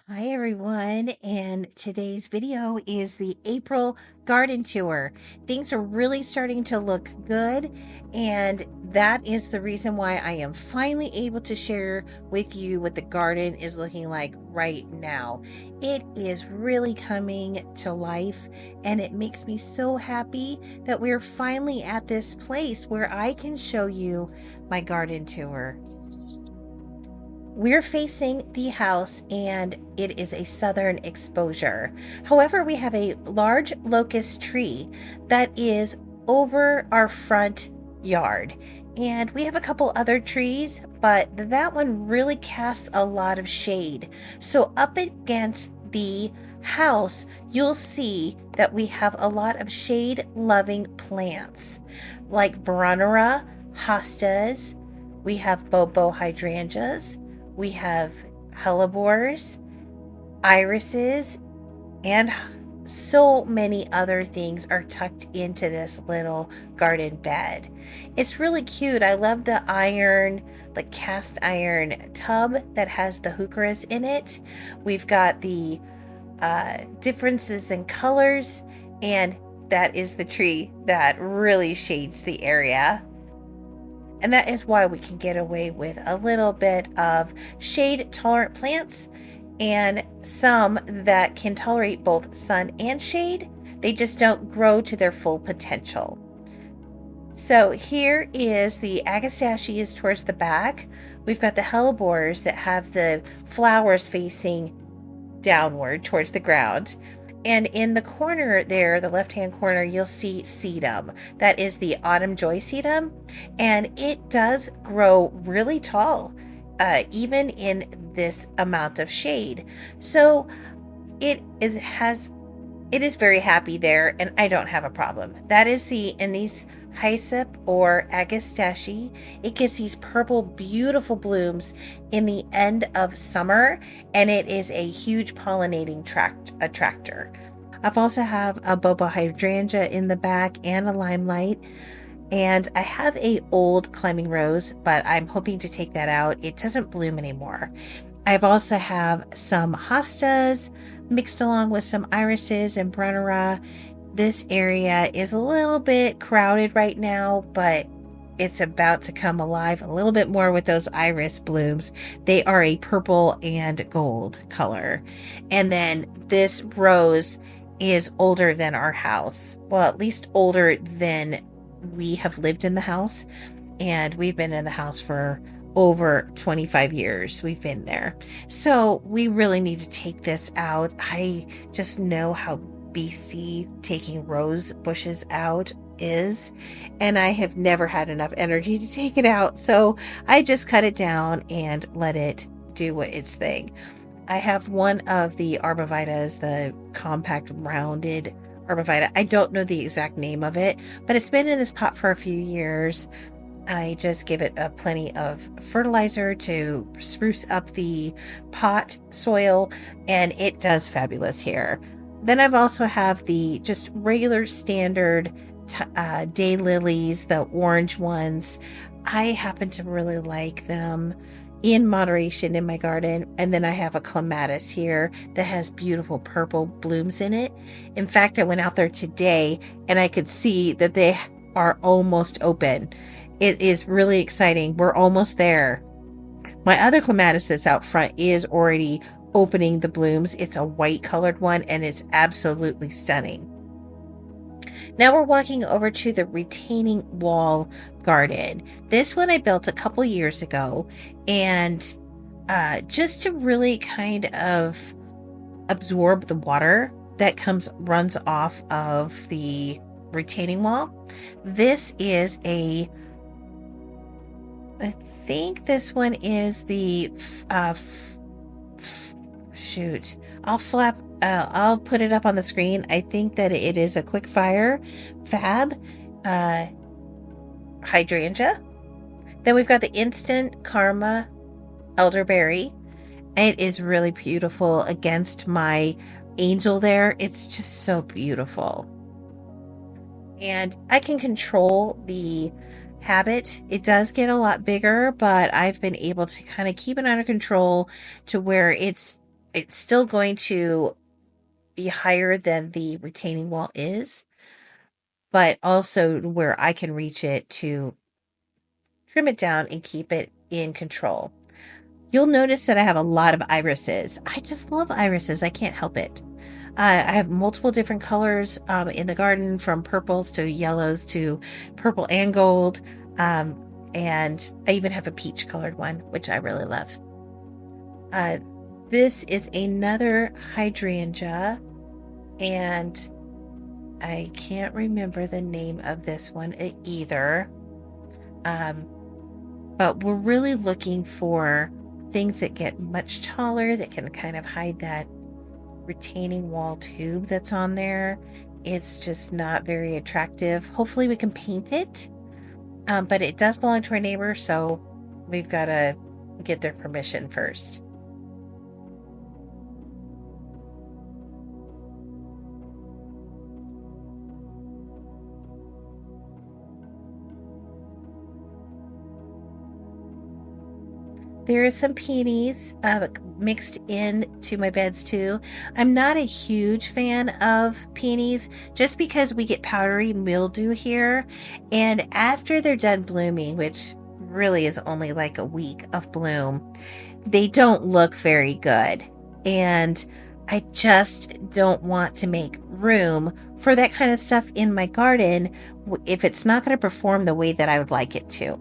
Hi everyone, and today's video is the April garden tour. Things are really starting to look good, and that is the reason why I am finally able to share with you what the garden is looking like right now. It is really coming to life, and it makes me so happy that we're finally at this place where I can show you my garden tour. We're facing the house and it is a southern exposure. However, we have a large locust tree that is over our front yard. And we have a couple other trees, but that one really casts a lot of shade. So up against the house, you'll see that we have a lot of shade-loving plants like veranora, hostas, we have bobo hydrangeas, we have hellebores, irises, and so many other things are tucked into this little garden bed. It's really cute. I love the cast iron tub that has the heucheras in it. We've got the differences in colors, and that is the tree that really shades the area. And that is why we can get away with a little bit of shade tolerant plants and some that can tolerate both sun and shade. They just don't grow to their full potential. So here is the agastacheas towards the back. We've got the hellebores that have the flowers facing downward towards the ground. And in the corner there, the left-hand corner, you'll see sedum. That is the autumn joy sedum, and it does grow really tall, even in this amount of shade. So it is very happy there, and I don't have a problem. That is the anise hyssop or agastache. It gives these purple, beautiful blooms in the end of summer, and it is a huge pollinating attractor. I've also have a bobo hydrangea in the back and a limelight. And I have a old climbing rose, but I'm hoping to take that out. It doesn't bloom anymore. I've also have some hostas mixed along with some irises and brunnera. This area is a little bit crowded right now, but it's about to come alive a little bit more with those iris blooms. They are a purple and gold color. And then this rose is older than our house. Well, at least older than we have lived in the house. And we've been in the house for over 25 years. We've been there. So we really need to take this out. I just know how beastie taking rose bushes out is, and I have never had enough energy to take it out. So I just cut it down and let it do what its thing. I have one of the arbovitas, the compact rounded arborvita. I don't know the exact name of it, but it's been in this pot for a few years. I just give it plenty of fertilizer to spruce up the pot soil, and it does fabulous here. Then I've also have the just regular standard daylilies, the orange ones. I happen to really like them in moderation in my garden. And then I have a clematis here that has beautiful purple blooms in it. In fact, I went out there today and I could see that they are almost open. It is really exciting. We're almost there. My other clematis that's out front is already opening the blooms. It's a white colored one and it's absolutely stunning. Now we're walking over to the retaining wall garden. This one I built a couple years ago, and just to really kind of absorb the water that runs off of the retaining wall. This is I think this one is the shoot. I'll put it up on the screen. I think that it is a quick fire fab hydrangea. Then we've got the instant karma elderberry. It is really beautiful against my angel there. It's just so beautiful. And I can control the habit. It does get a lot bigger, but I've been able to kind of keep it under control to where it's it's still going to be higher than the retaining wall is, but also where I can reach it to trim it down and keep it in control. You'll notice that I have a lot of irises. I just love irises. I can't help it. I have multiple different colors in the garden, from purples to yellows to purple and gold. Um, and I even have a peach colored one, which I really love. Uh, this is another hydrangea, and I can't remember the name of this one either. Um, but we're really looking for things that get much taller, that can kind of hide that retaining wall tube that's on there. It's just not very attractive. Hopefully we can paint it, but it does belong to our neighbor, so we've got to get their permission first. There is some peonies mixed into my beds too. I'm not a huge fan of peonies just because we get powdery mildew here. And after they're done blooming, which really is only like a week of bloom, they don't look very good. And I just don't want to make room for that kind of stuff in my garden if it's not going to perform the way that I would like it to.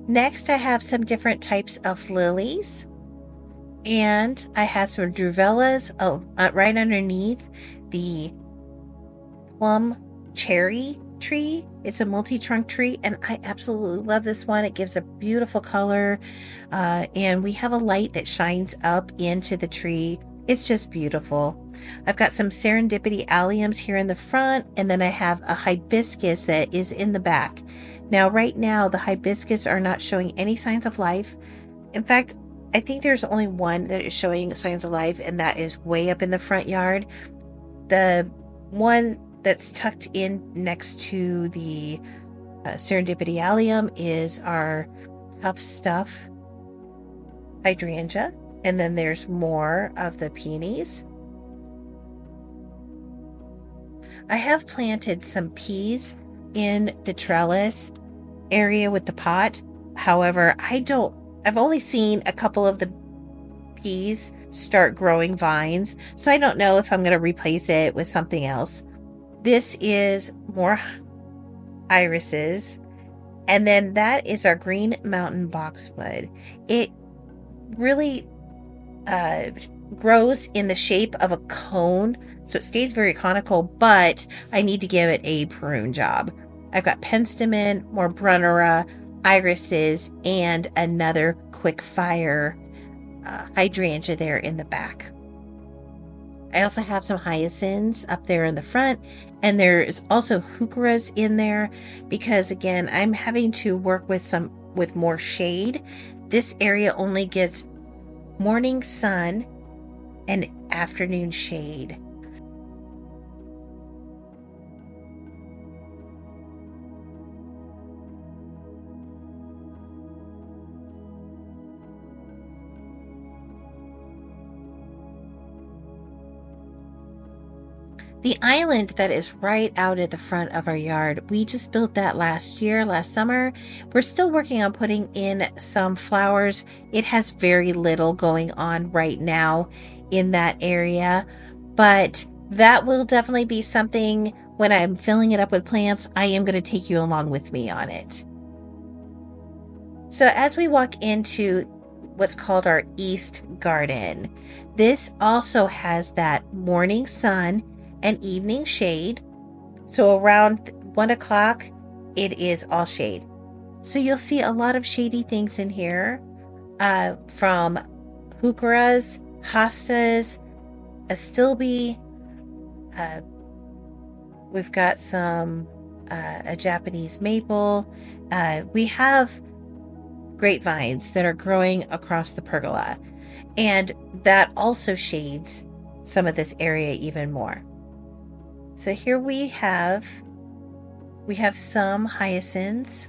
Next, I have some different types of lilies, and I have some druvellas right underneath the plum cherry tree. It's a multi-trunk tree, and I absolutely love this one. It gives a beautiful color, and we have a light that shines up into the tree. It's just beautiful. I've got some serendipity alliums here in the front, and then I have a hibiscus that is in the back. Now, right now, the hibiscus are not showing any signs of life. In fact, I think there's only one that is showing signs of life, and that is way up in the front yard. The one that's tucked in next to the serendipity allium is our tough stuff hydrangea, and then there's more of the peonies. I have planted some peas in the trellis area with the pot. However, I've only seen a couple of the peas start growing vines, so I don't know if I'm going to replace it with something else. This is more irises, and then that is our green mountain boxwood. It really grows in the shape of a cone, so it stays very conical, but I need to give it a prune job. I've got penstemon, more brunnera, irises, and another quick fire hydrangea there in the back. I also have some hyacinths up there in the front, and there is also heucheras in there because, again, I'm having to work with more shade. This area only gets morning sun and afternoon shade. The island that is right out at the front of our yard, we just built that last summer. We're still working on putting in some flowers. It has very little going on right now in that area, but that will definitely be something when I'm filling it up with plants. I am going to take you along with me on it. So as we walk into what's called our East Garden, this also has that morning sun and evening shade. So around 1 o'clock, it is all shade. So you'll see a lot of shady things in here, from heucheras, hostas, astilbe. We've got a Japanese maple. We have grapevines that are growing across the pergola, and that also shades some of this area even more. So here we have some hyacinths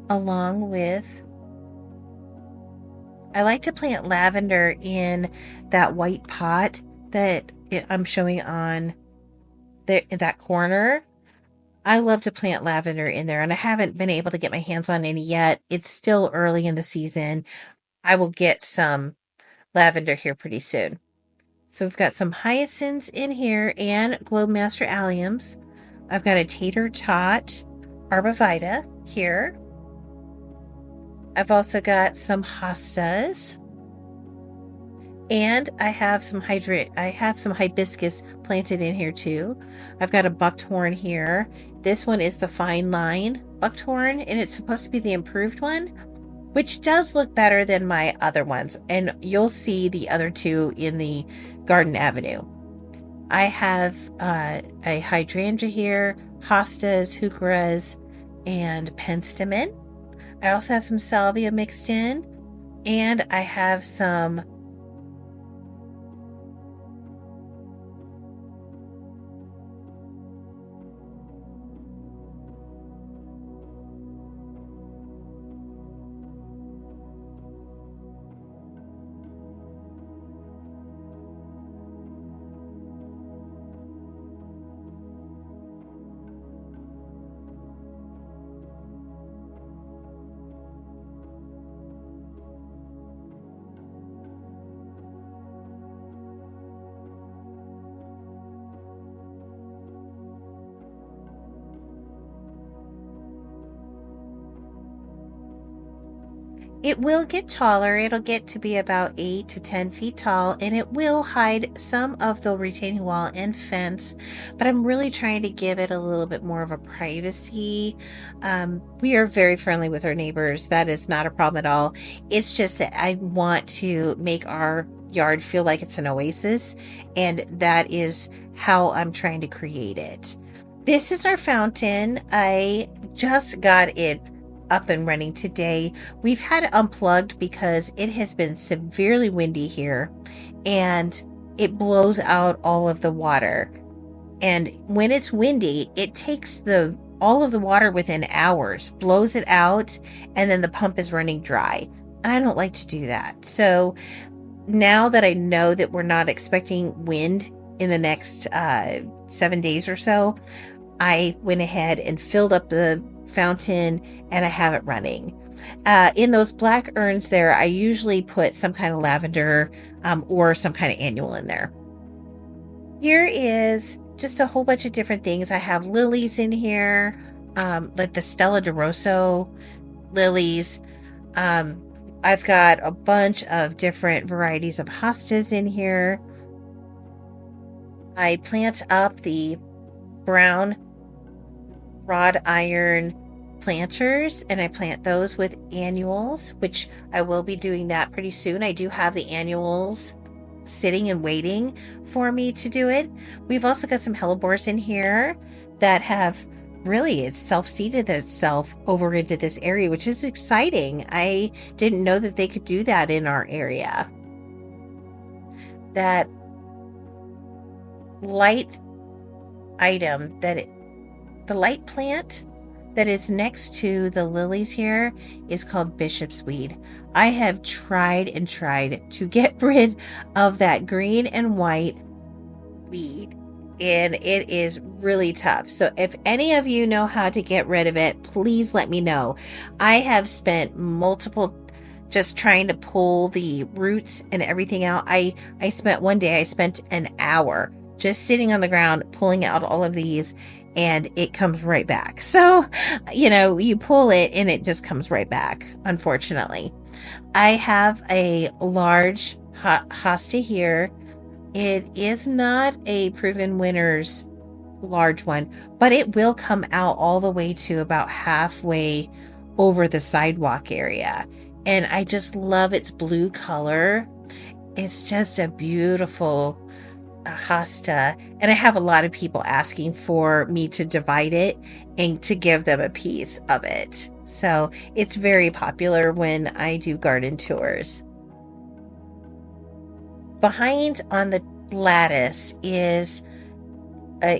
along with I like to plant lavender in that white pot that I'm showing on that corner. I love to plant lavender in there, and I haven't been able to get my hands on any yet. It's still early in the season. I will get some lavender here pretty soon. So we've got some hyacinths in here and Globemaster alliums. I've got a tater tot arborvitae here. I've also got some hostas. And I have some hibiscus planted in here too. I've got a buckthorn here. This one is the fine line buckthorn, and it's supposed to be the improved one, which does look better than my other ones. And you'll see the other two in the Garden Avenue. I have a hydrangea here, hostas, heucheras, and penstemon. I also have some salvia mixed in, and I have some It will get taller. It'll get to be about 8 to 10 feet tall, and it will hide some of the retaining wall and fence, but I'm really trying to give it a little bit more of a privacy. We are very friendly with our neighbors. That is not a problem at all. It's just that I want to make our yard feel like it's an oasis, and that is how I'm trying to create it. This is our fountain. I just got it up and running today. We've had it unplugged because it has been severely windy here, and it blows out all of the water. And when it's windy, it takes the all of the water within hours, blows it out, and then the pump is running dry. I don't like to do that. So now that I know that we're not expecting wind in the next 7 days or so, I went ahead and filled up the fountain, and I have it running. In those black urns there, I usually put some kind of lavender or some kind of annual in there. Here is just a whole bunch of different things. I have lilies in here, like the Stella de Rosso lilies. I've got a bunch of different varieties of hostas in here. I plant up the brown wrought iron planters, and I plant those with annuals, which I will be doing that pretty soon. I do have the annuals sitting and waiting for me to do it. We've also got some hellebores in here that have really, it's self-seeded itself over into this area, which is exciting. I didn't know that they could do that in our area. That light item the light plant that is next to the lilies here is called bishop's weed. I have tried and tried to get rid of that green and white weed, and it is really tough. So if any of you know how to get rid of it, please let me know. I have spent multiple just trying to pull the roots and everything out. I spent one day, I spent an hour just sitting on the ground pulling out all of these, and it comes right back. So, you pull it and it just comes right back, unfortunately. I have a large hosta here. It is not a proven winner's large one, but it will come out all the way to about halfway over the sidewalk area. And I just love its blue color. It's just a beautiful hosta, and I have a lot of people asking for me to divide it and to give them a piece of it. So it's very popular when I do garden tours. Behind on the lattice is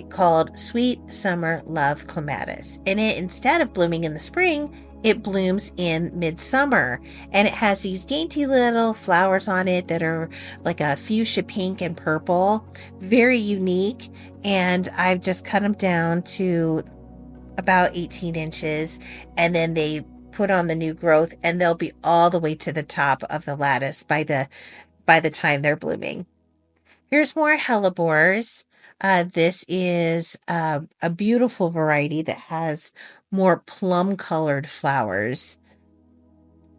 called Sweet Summer Love Clematis, and it, instead of blooming in the spring, It blooms in midsummer, and it has these dainty little flowers on it that are like a fuchsia pink and purple, very unique. And I've just cut them down to about 18 inches, and then they put on the new growth, and they'll be all the way to the top of the lattice by the time they're blooming. Here's more hellebores. This is a beautiful variety that has more plum colored flowers.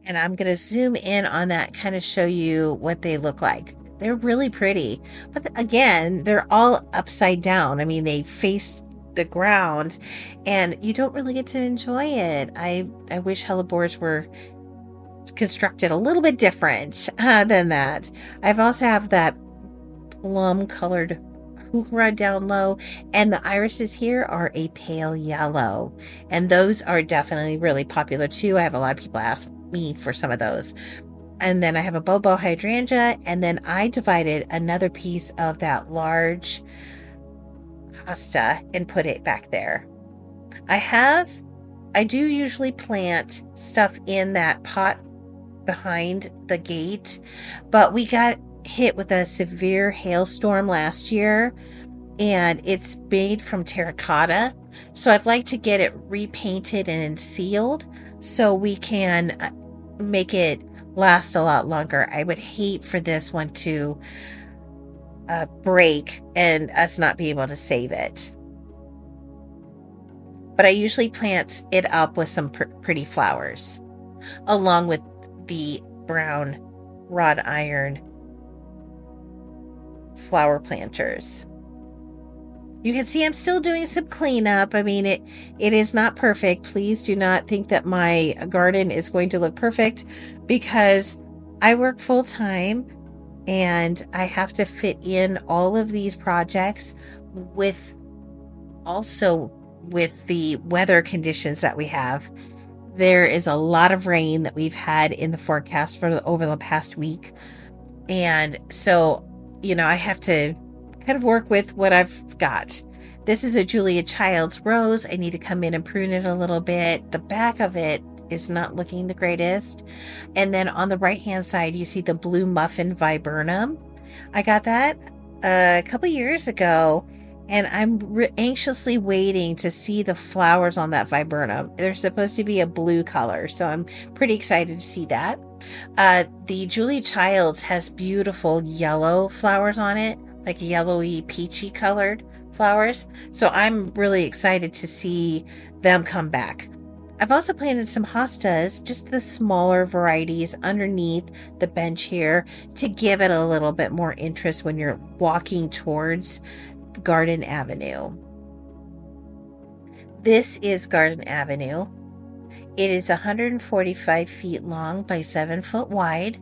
And I'm going to zoom in on that, kind of show you what they look like. They're really pretty. But again, they're all upside down. I mean, they face the ground and you don't really get to enjoy it. I wish hellebores were constructed a little bit different than that. I've also have that plum colored heuchera down low, and the irises here are a pale yellow, and those are definitely really popular too. I have a lot of people ask me for some of those. And then I have a bobo hydrangea, and then I divided another piece of that large hosta and put it back there. I do usually plant stuff in that pot behind the gate, but we got hit with a severe hailstorm last year, and it's made from terracotta. So I'd like to get it repainted and sealed so we can make it last a lot longer. I would hate for this one to break and us not be able to save it. But I usually plant it up with some pretty flowers, along with the brown wrought iron flower planters. You can see I'm still doing some cleanup. I mean, it is not perfect. Please do not think that my garden is going to look perfect, because I work full time and I have to fit in all of these projects with the weather conditions that we have. There is a lot of rain that we've had in the forecast for over the past week. And so, I have to kind of work with what I've got. This is a Julia Childs rose. I need to come in and prune it a little bit. The back of it is not looking the greatest. And then on the right hand side, you see the blue muffin viburnum. I got that a couple years ago, and I'm anxiously waiting to see the flowers on that viburnum. They're supposed to be a blue color, so I'm pretty excited to see that. The Julia Childs has beautiful yellow flowers on it, like yellowy, peachy colored flowers. So I'm really excited to see them come back. I've also planted some hostas, just the smaller varieties, underneath the bench here to give it a little bit more interest when you're walking towards Garden Avenue. This is Garden Avenue. It is 145 feet long by 7 foot wide.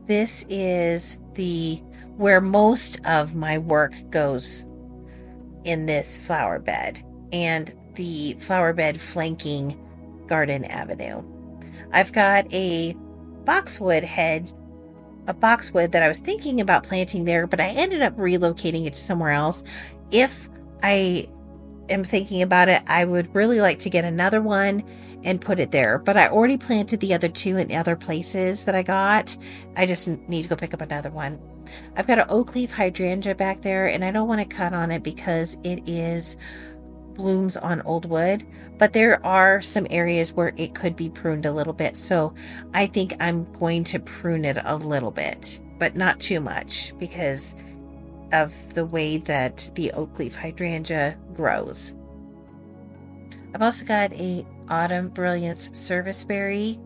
This is where most of my work goes in this flower bed, and the flower bed flanking Garden Avenue. I've got a boxwood that I was thinking about planting there, but I ended up relocating it to somewhere else. If I am thinking about it, I would really like to get another one and put it there, but I already planted the other two in other places that I got. I just need to go pick up another one. I've got an oak leaf hydrangea back there, and I don't want to cut on it because it blooms on old wood, but there are some areas where it could be pruned a little bit, so I think I'm going to prune it a little bit, but not too much because of the way that the oak leaf hydrangea grows. I've also got a Autumn Brilliance serviceberry,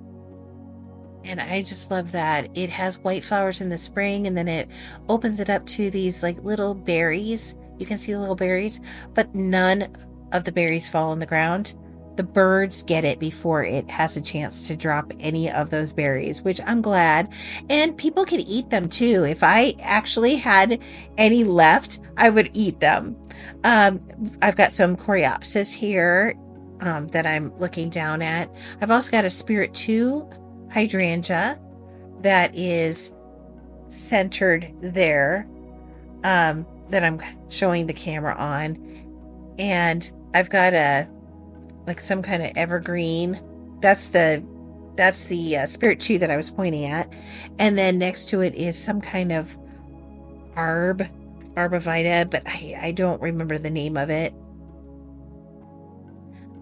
and I just love that. It has white flowers in the spring, and then it opens it up to these like little berries. You can see the little berries, but none of the berries fall on the ground. The birds get it before it has a chance to drop any of those berries, which I'm glad. And people can eat them too. If I actually had any left, I would eat them. I've got some coreopsis here that I'm looking down at. I've also got a Spirit 2 hydrangea that is centered there, that I'm showing the camera on. And I've got some kind of evergreen That's the spirit tree that I was pointing at. And then next to it is some kind of arb, arbovita, but I don't remember the name of it.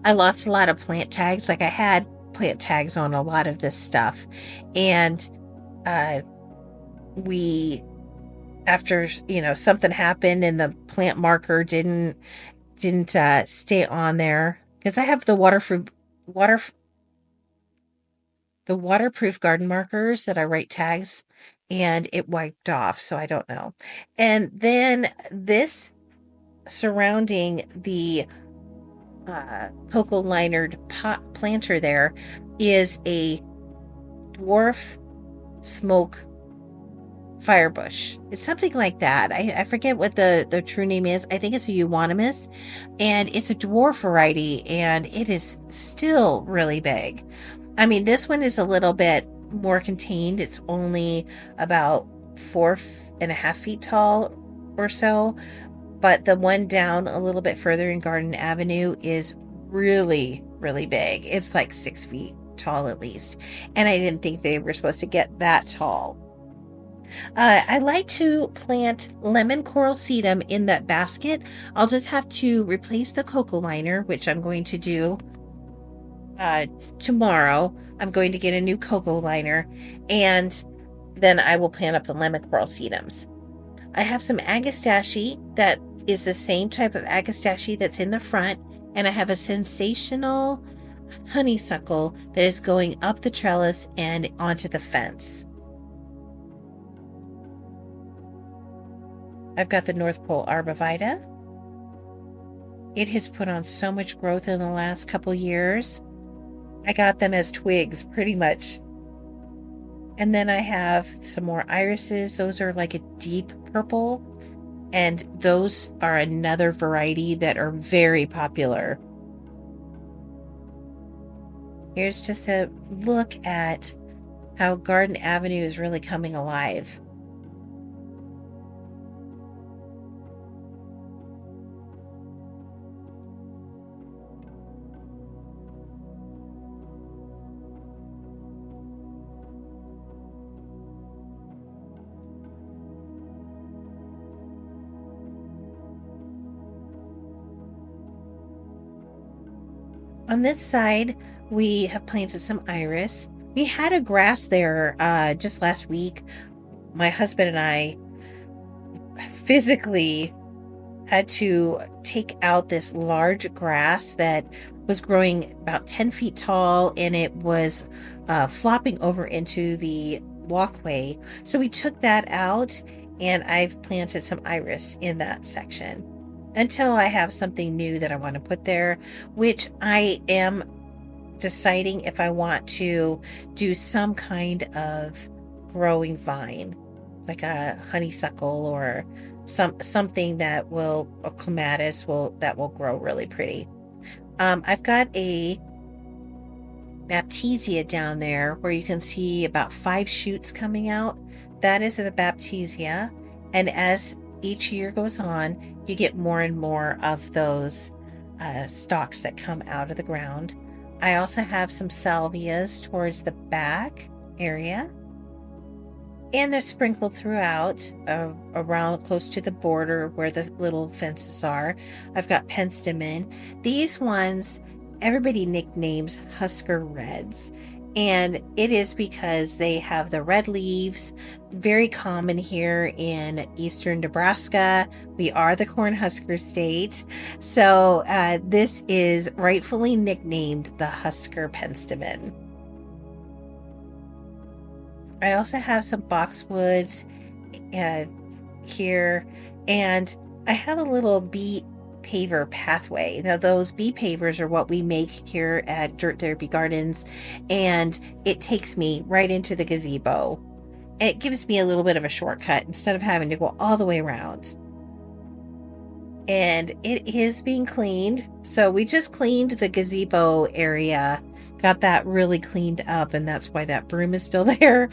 I lost a lot of plant tags. Like I had plant tags on a lot of this stuff. And uh, we, after, something happened and the plant marker didn't stay on there because I have water the waterproof garden markers that I write tags, and it wiped off, so I don't know. And then this surrounding the cocoa linered pot planter there is a dwarf smoke firebush. It's something like that. I forget what the true name is. I think it's a euonymus, and it's a dwarf variety, and it is still really big. I mean, this one is a little bit more contained. It's only about 4.5 feet tall or so, but the one down a little bit further in Garden Avenue is really, really big. It's like 6 feet tall at least, and I didn't think they were supposed to get that tall. I like to plant lemon coral sedum in that basket. I'll just have to replace the cocoa liner, which I'm going to do tomorrow. I'm going to get a new cocoa liner, and then I will plant up the lemon coral sedums. I have some agastache that is the same type of agastache that's in the front, and I have a sensational honeysuckle that is going up the trellis and onto the fence. I've got the North Pole arbovita. It has put on so much growth in the last couple years. I got them as twigs pretty much. And then I have some more irises. Those are like a deep purple. And those are another variety that are very popular. Here's just a look at how Garden Avenue is really coming alive. On this side, we have planted some iris. We had a grass there just last week. My husband and I physically had to take out this large grass that was growing about 10 feet tall, and it was flopping over into the walkway. So we took that out, and I've planted some iris in that section until I have something new that I want to put there, which I am deciding if I want to do some kind of growing vine, like a honeysuckle or something that will, a clematis that will grow really pretty. I've got a baptisia down there where you can see about 5 shoots coming out. That is the baptisia, and as each year goes on, you get more and more of those stalks that come out of the ground. I also have some salvias towards the back area, and they're sprinkled throughout around close to the border where the little fences are. I've got penstemon. These ones everybody nicknames Husker Reds, and it is because they have the red leaves, very common here in eastern Nebraska. We are the Cornhusker state, so this is rightfully nicknamed the Husker penstemon. I also have some boxwoods here, and I have a little bee paver pathway. Now those bee pavers are what we make here at Dirt Therapy Gardens, and it takes me right into the gazebo, and it gives me a little bit of a shortcut instead of having to go all the way around. And it is being cleaned, so we just cleaned the gazebo area, got that really cleaned up, and that's why that broom is still there.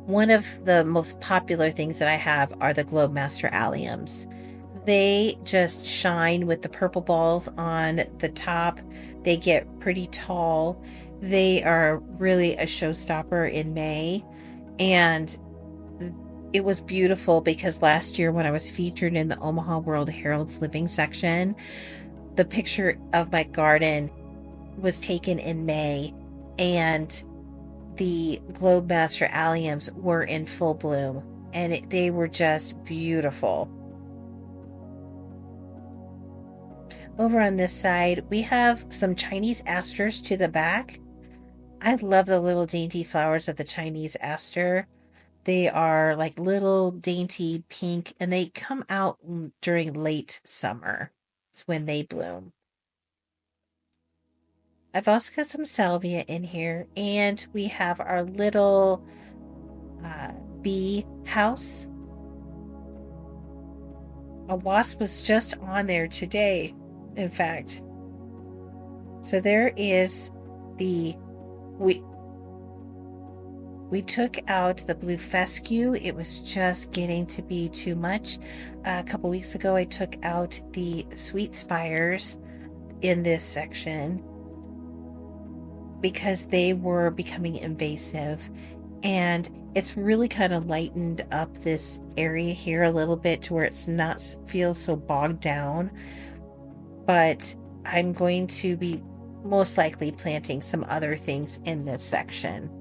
One of the most popular things that I have are the Globemaster alliums. They just shine with the purple balls on the top. They get pretty tall. They are really a showstopper in May. And it was beautiful because last year when I was featured in the Omaha World Herald's living section, the picture of my garden was taken in May, and the Globemaster alliums were in full bloom, and they were just beautiful. Over on this side, we have some Chinese asters to the back. I love the little dainty flowers of the Chinese aster. They are like little dainty pink, and they come out during late summer. It's when they bloom. I've also got some salvia in here, and we have our little uh, bee house. A wasp was just on there today, in fact. So there is the we we took out the blue fescue. It was just getting to be too much. A couple weeks ago, I took out the sweet spires in this section because they were becoming invasive, and it's really kind of lightened up this area here a little bit to where it's not feels so bogged down. But I'm going to be most likely planting some other things in this section.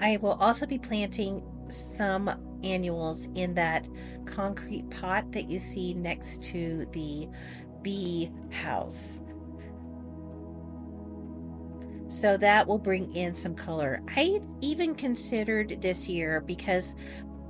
I will also be planting some annuals in that concrete pot that you see next to the bee house. So that will bring in some color. I even considered this year, because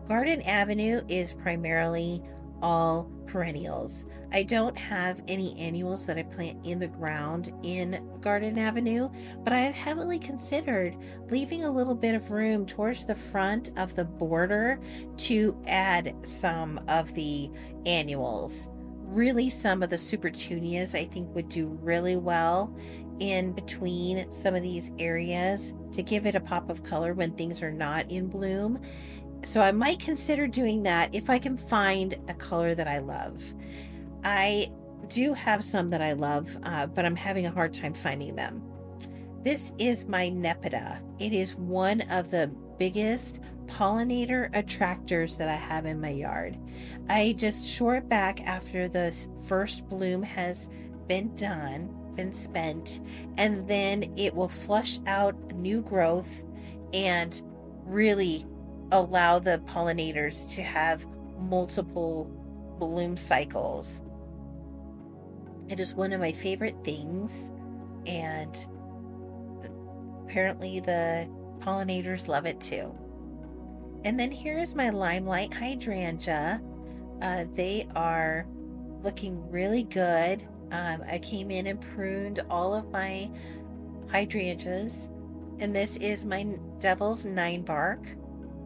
Garden Avenue is primarily all perennials. I don't have any annuals that I plant in the ground in Garden Avenue, but I have heavily considered leaving a little bit of room towards the front of the border to add some of the annuals. Really, some of the supertunias I think would do really well in between some of these areas to give it a pop of color when things are not in bloom. So I might consider doing that if I can find a color that I love. I do have some that I love, but I'm having a hard time finding them. This is my Nepeta. It is one of the biggest pollinator attractors that I have in my yard. I just shore it back after the first bloom has been done, been spent, and then it will flush out new growth and really allow the pollinators to have multiple bloom cycles. It is one of my favorite things, and apparently the pollinators love it too. And then here is my limelight hydrangea. They are looking really good. I came in and pruned all of my hydrangeas, and this is my Devil's Nine Bark.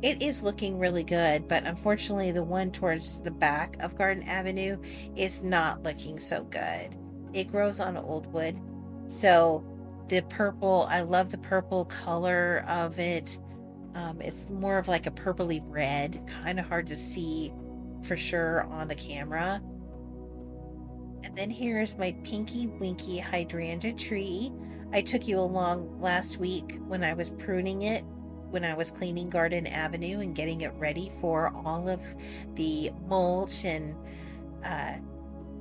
It is looking really good, but unfortunately the one towards the back of Garden Avenue is not looking so good. It grows on old wood, so the purple, I love the purple color of it. It's more of like a purpley red, kind of hard to see for sure on the camera. And then here's my Pinky Winky hydrangea tree. I took you along last week when I was pruning it, when I was cleaning Garden Avenue and getting it ready for all of the mulch, and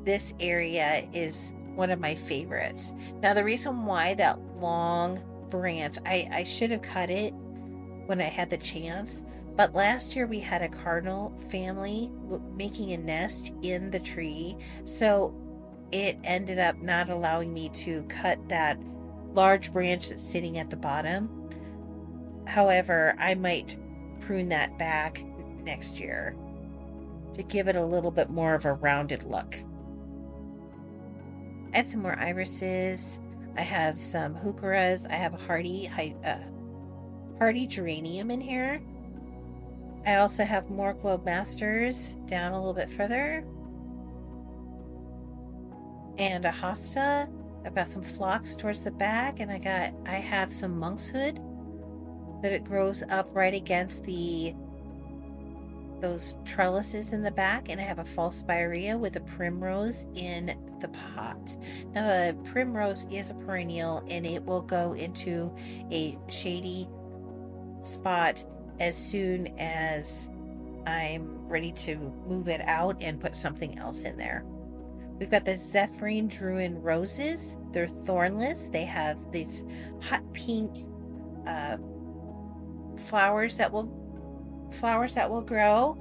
this area is one of my favorites. Now, the reason why that long branch, I should have cut it when I had the chance, but last year we had a cardinal family making a nest in the tree, so it ended up not allowing me to cut that large branch that's sitting at the bottom. However, I might prune that back next year to give it a little bit more of a rounded look. I have some more irises. I have some heucheras. I have a hardy geranium in here. I also have more Globemasters down a little bit further, and a hosta. I've got some phlox towards the back, and I have some monkshood that it grows up right against the those trellises in the back, and I have a false spirea with a primrose in the pot. Now the primrose is a perennial and it will go into a shady spot as soon as I'm ready to move it out and put something else in there. We've got the Zephyrin Druin roses. They're thornless. They have these hot pink uh, flowers that will grow.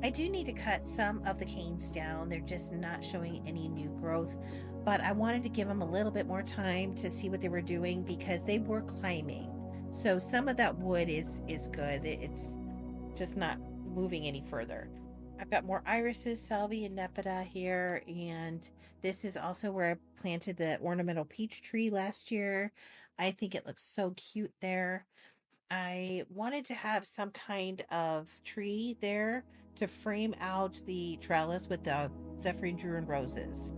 I do need to cut some of the canes down. They're just not showing any new growth, but I wanted to give them a little bit more time to see what they were doing because they were climbing. So some of that wood is good. It's just not moving any further. I've got more irises, salvia, and nepeta here, and this is also where I planted the ornamental peach tree last year. I think it looks so cute there. I wanted to have some kind of tree there to frame out the trellis with the Zephyrin Druin roses.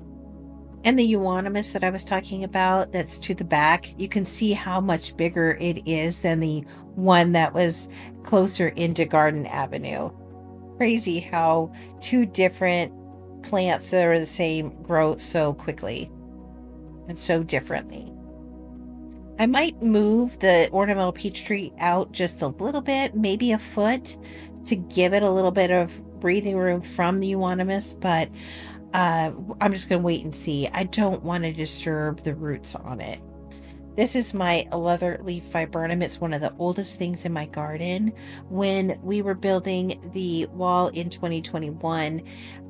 And the euonymus that I was talking about, that's to the back, you can see how much bigger it is than the one that was closer into Garden Avenue. Crazy how two different plants that are the same grow so quickly and so differently. I might move the ornamental peach tree out just a little bit, maybe a foot, to give it a little bit of breathing room from the euonymus, but I'm just going to wait and see. I don't want to disturb the roots on it. This is my leatherleaf viburnum. It's one of the oldest things in my garden. When we were building the wall in 2021,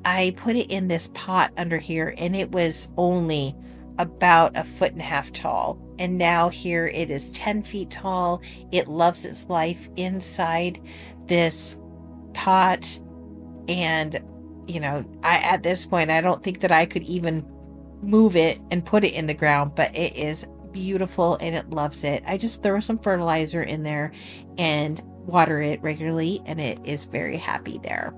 I put it in this pot under here and it was only about 1.5 feet tall. And now here it is 10 feet tall. It loves its life inside this pot. And, at this point, I don't think that I could even move it and put it in the ground, but it is beautiful and it loves it. I just throw some fertilizer in there and water it regularly, and it is very happy there.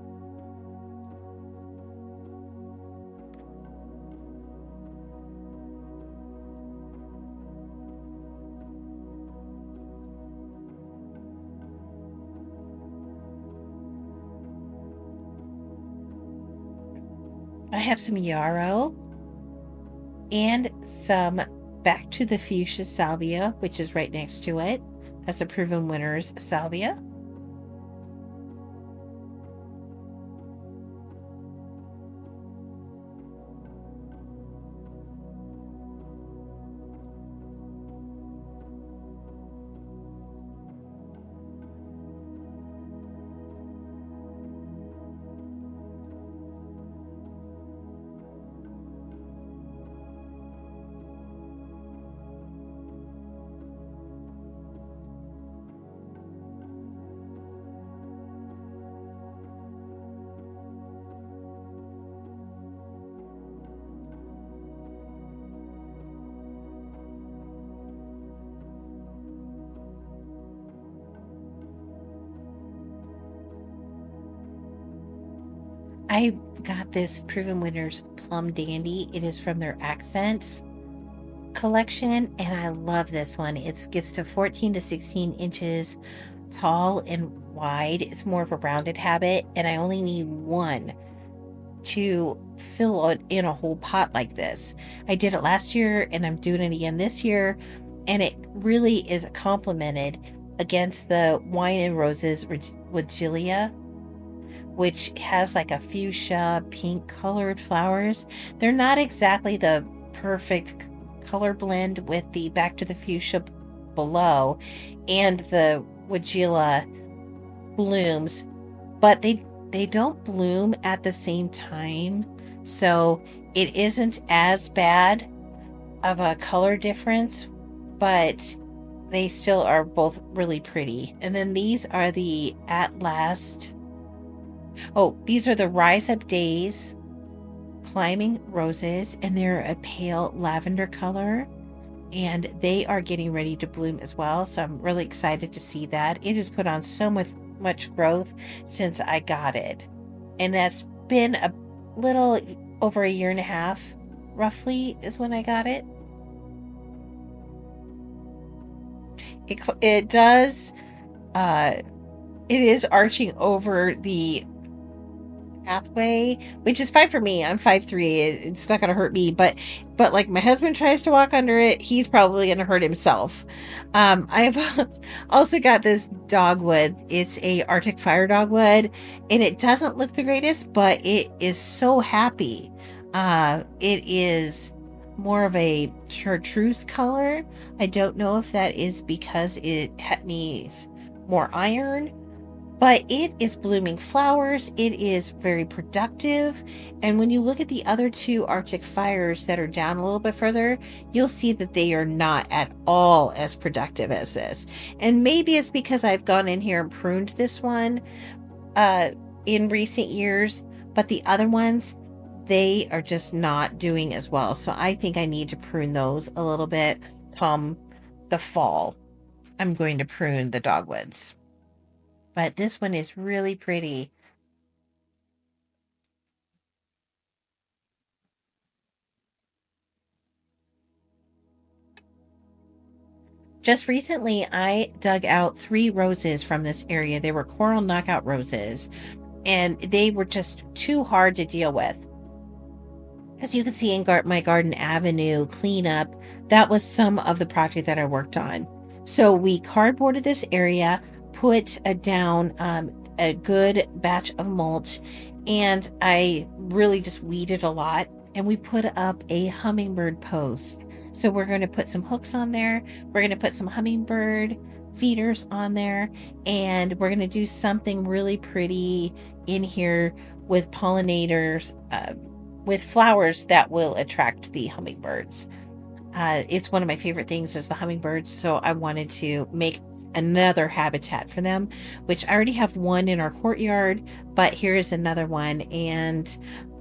I have some yarrow and some back to the fuchsia salvia, which is right next to it. That's a Proven Winners salvia. I got this Proven Winners Plum Dandy. It is from their Accents collection, and I love this one. It gets to 14 to 16 inches tall and wide. It's more of a rounded habit, and I only need one to fill it in a whole pot like this. I did it last year, and I'm doing it again this year, and it really is complemented against the Wine and Roses Regalia, which has like a fuchsia pink colored flowers. They're not exactly the perfect color blend with the Back to the Fuchsia below and the Weigela blooms, but they don't bloom at the same time, so it isn't as bad of a color difference, but they still are both really pretty. And then these are the At Last. Oh, these are the Rise Up Days Climbing Roses, and they're a pale lavender color, and they are getting ready to bloom as well. So I'm really excited to see that. It has put on so much growth since I got it, and that's been a little over 1.5 years, roughly, is when I got it. It does it is arching over the pathway, which is fine for me. I'm 5'3". It's not going to hurt me, but like my husband tries to walk under it, he's probably going to hurt himself. I've also got this dogwood. It's a Arctic fire dogwood, and it doesn't look the greatest, but it is so happy. It is more of a chartreuse color. I don't know if that is because it needs more iron, but it is blooming flowers. It is very productive. And when you look at the other two Arctic fires that are down a little bit further, you'll see that they are not at all as productive as this. And maybe it's because I've gone in here and pruned this one uh, in recent years, but the other ones, they are just not doing as well. So I think I need to prune those a little bit come the fall. I'm going to prune the dogwoods. But this one is really pretty. Just recently, I dug out 3 roses from this area. They were coral knockout roses, and they were just too hard to deal with. As you can see in my Garden Avenue cleanup, that was some of the project that I worked on. So we cardboarded this area, put down a good batch of mulch, and I really just weeded a lot. And we put up a hummingbird post. So we're going to put some hooks on there. We're going to put some hummingbird feeders on there. And we're going to do something really pretty in here with pollinators, with flowers that will attract the hummingbirds. It's one of my favorite things is the hummingbirds, so I wanted to make another habitat for them, which I already have one in our courtyard, but here is another one, and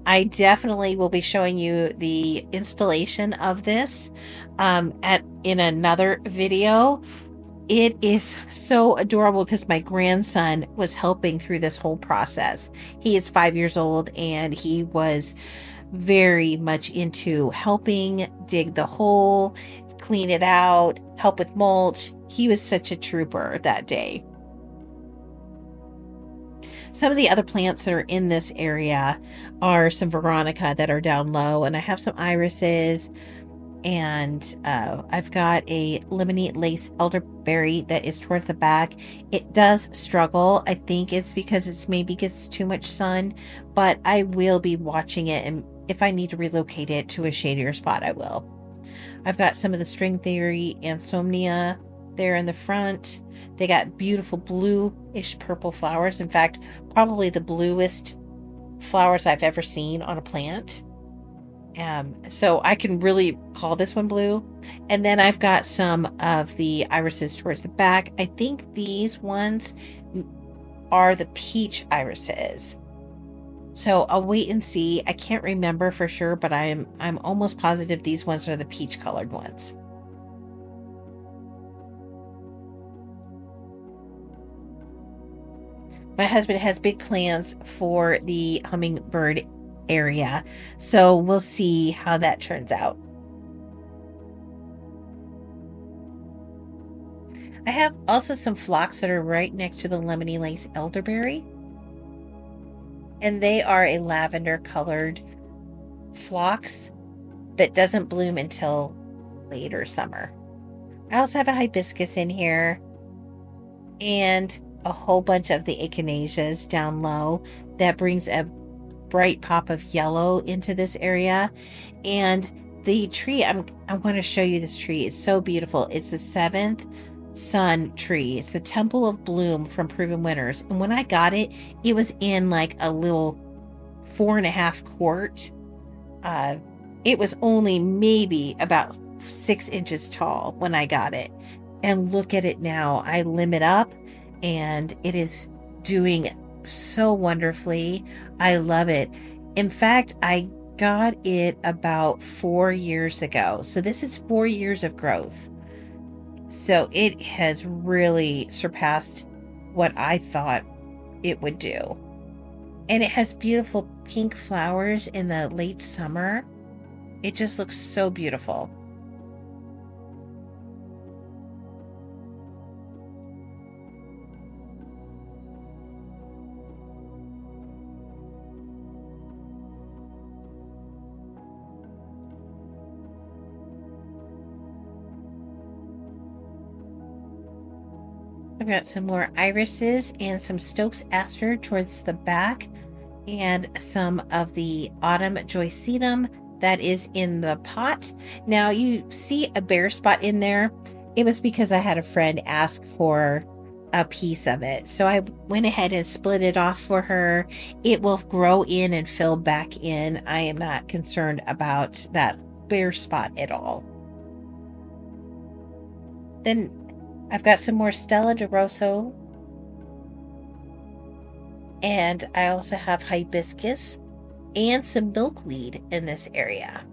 I definitely will be showing you the installation of this in another video. It is so adorable because my grandson was helping through this whole process. He is 5 years old, and he was very much into helping dig the hole, clean it out, help with mulch. He was such a trooper that day. Some of the other plants that are in this area are some veronica that are down low, and I have some irises, and I've got a lemony lace elderberry that is towards the back. It does struggle. I think it's because it's maybe gets too much sun, but I will be watching it, and if I need to relocate it to a shadier spot, I will. I've got some of the string theory ansomnia there in the front. They got beautiful bluish purple flowers. In fact, probably the bluest flowers I've ever seen on a plant. So I can really call this one blue. And then I've got some of the irises towards the back. I think these ones are the peach irises. So I'll wait and see. I can't remember for sure, but I'm almost positive these ones are the peach colored ones. My husband has big plans for the hummingbird area, so we'll see how that turns out. I have also some phlox that are right next to the lemony lace elderberry, and they are a lavender colored phlox that doesn't bloom until later summer. I also have a hibiscus in here and a whole bunch of the echinaceas down low that brings a bright pop of yellow into this area. And the tree, I want to show you this tree. It's so beautiful. It's the seventh sun tree. It's the Temple of Bloom from Proven Winners. And when I got it, it was in like a little 4.5 quart. It was only maybe about 6 inches tall when I got it. And look at it now. I limb it up and it is doing so wonderfully. I love it. In fact, I got it about 4 years ago. So this is 4 years of growth. So it has really surpassed what I thought it would do. And it has beautiful pink flowers in the late summer. It just looks so beautiful. I've got some more irises and some Stokes aster towards the back, and some of the autumn joycetum that is in the pot. Now you see a bare spot in there. It was because I had a friend ask for a piece of it. So I went ahead and split it off for her. It will grow in and fill back in. I am not concerned about that bare spot at all. Then I've got some more Stella de Rosso, and I also have hibiscus and some milkweed in this area.